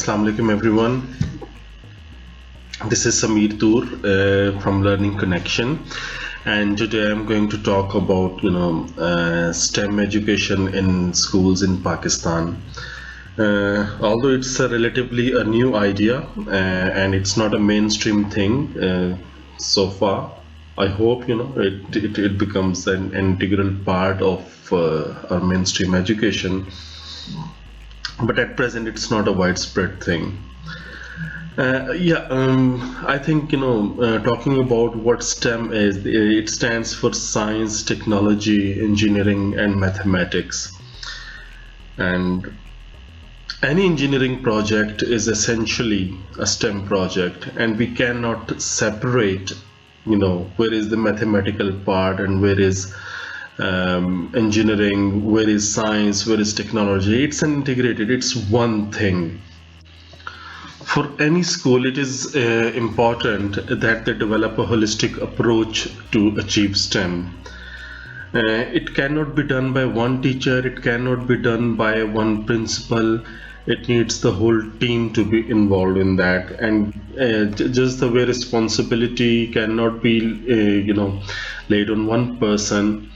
Assalamu alaikum everyone. This is Sameer Toor from Learning Connection, and today I'm going to talk about STEM education in schools in Pakistan. Although it's a relatively a new idea and it's not a mainstream thing so far, I hope it becomes an integral part of our mainstream education. But at present, it's not a widespread thing. I think talking about what STEM is, it stands for science, technology, engineering, and mathematics. And any engineering project is essentially a STEM project, and we cannot separate, where is the mathematical part and where is engineering, where is science, where is technology. It's an integrated, it's one thing. For any school, it is important that they develop a holistic approach to achieve STEM. It cannot be done by one teacher, it cannot be done by one principal. It needs the whole team to be involved in that, and just the way responsibility cannot be, laid on one person.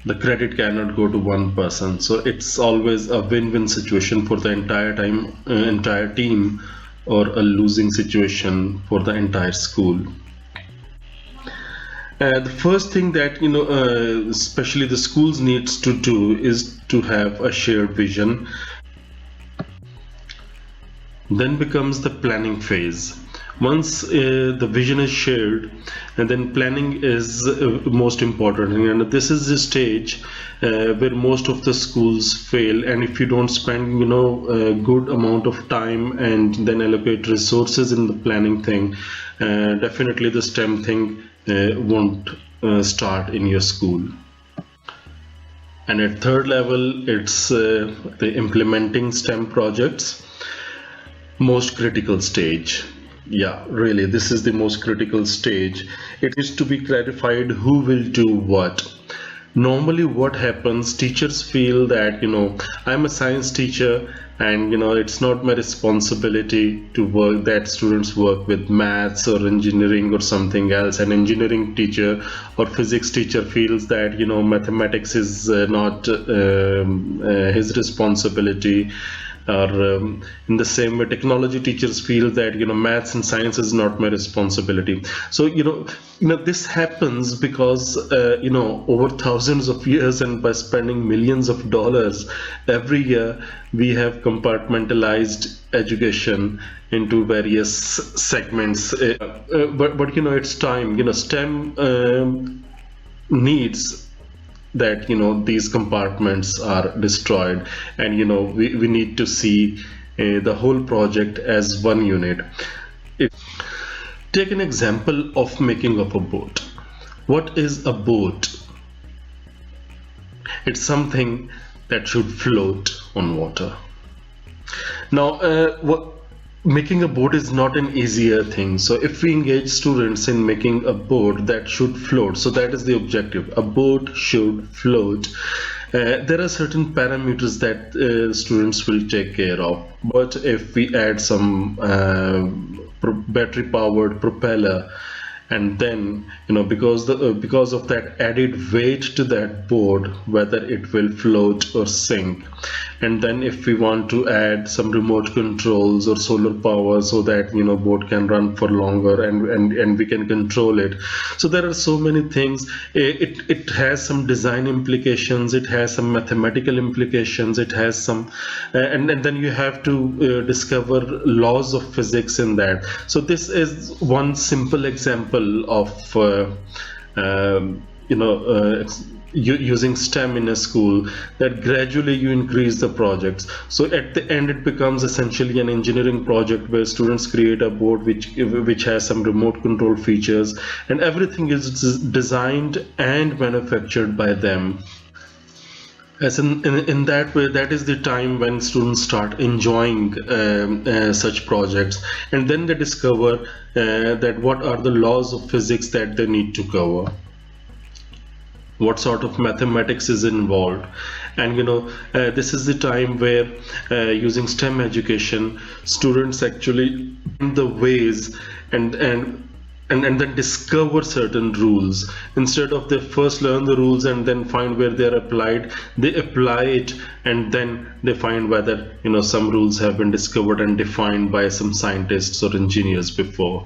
The credit cannot go to one person, so it's always a win-win situation for the entire team, or a losing situation for the entire school. The first thing that especially the schools needs to do is to have a shared vision. Then becomes the planning phase. Once the vision is shared, and then planning is most important, and this is the stage where most of the schools fail. And if you don't spend a good amount of time and then allocate resources in the planning thing, definitely the STEM thing won't start in your school. And at third level, it's the implementing STEM projects, most critical stage. Yeah, really, this is the most critical stage. It is to be clarified who will do what. Normally, what happens, teachers feel that, I'm a science teacher, and it's not my responsibility to work that students work with maths or engineering or something else. An engineering teacher or physics teacher feels that mathematics is not his responsibility, or in the same way technology teachers feel that maths and science is not my responsibility. So this happens because over thousands of years, and by spending millions of dollars every year, we have compartmentalized education into various segments. But it's time. STEM needs that these compartments are destroyed, and we need to see the whole project as one unit. If take an example of making up a boat. What is a boat? It's something that should float on water. Now making a boat is not an easier thing. So if we engage students in making a boat that should float, so that is the objective, a boat should float. There are certain parameters that students will take care of. But if we add some battery powered propeller, and then because of that added weight to that board, whether it will float or sink. And then if we want to add some remote controls or solar power, so that boat can run for longer, and we can control it. So there are so many things. It has some design implications, it has some mathematical implications, it has some and then you have to discover laws of physics in that. So this is one simple example of using STEM in a school, that gradually you increase the projects. So at the end, it becomes essentially an engineering project where students create a board which has some remote control features, and everything is designed and manufactured by them. As in that way, that is the time when students start enjoying such projects, and then they discover that what are the laws of physics that they need to cover, what sort of mathematics is involved. And this is the time where using STEM education, students actually find the ways and and then discover certain rules. Instead of they first learn the rules and then find where they are applied, they apply it, and then they find whether some rules have been discovered and defined by some scientists or engineers before.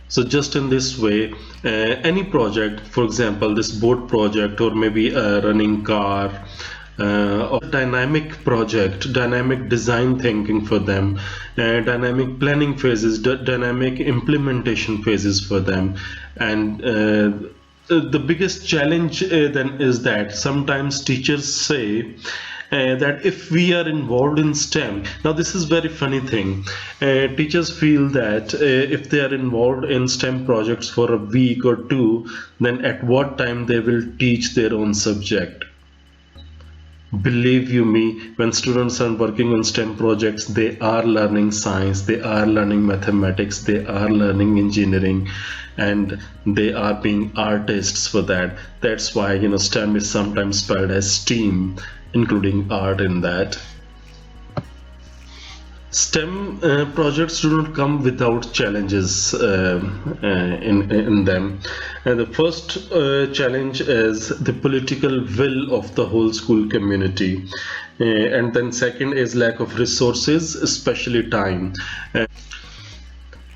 So just in this way, any project, for example, this boat project or maybe a running car, or dynamic project, dynamic design thinking for them, dynamic planning phases, dynamic implementation phases for them. And the biggest challenge then is that sometimes teachers say that if we are involved in STEM, now this is very funny thing. Teachers feel that if they are involved in STEM projects for a week or two, then at what time they will teach their own subject. Believe you me, when students are working on STEM projects, they are learning science, they are learning mathematics, they are learning engineering, and they are being artists for that. That's why STEM is sometimes spelled as STEAM, including art in that. STEM projects do not come without challenges in them. And the first challenge is the political will of the whole school community. And then second is lack of resources, especially time.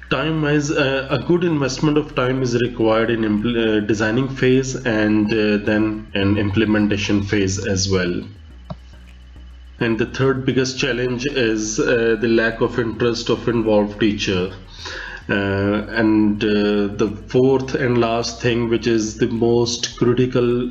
Time is a good investment of time is required in designing phase, and then an implementation phase as well. And the third biggest challenge is the lack of interest of involved teacher. And the fourth and last thing, which is the most critical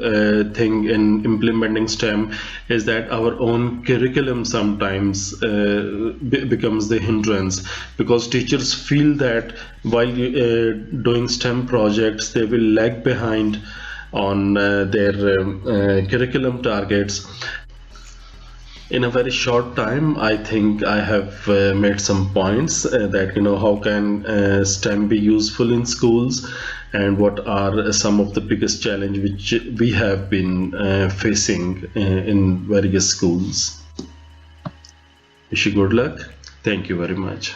thing in implementing STEM, is that our own curriculum sometimes becomes the hindrance, because teachers feel that while doing STEM projects, they will lag behind on their curriculum targets. In a very short time, I think I have made some points that how can STEM be useful in schools, and what are some of the biggest challenge which we have been facing in various schools. Wish you good luck. Thank you very much.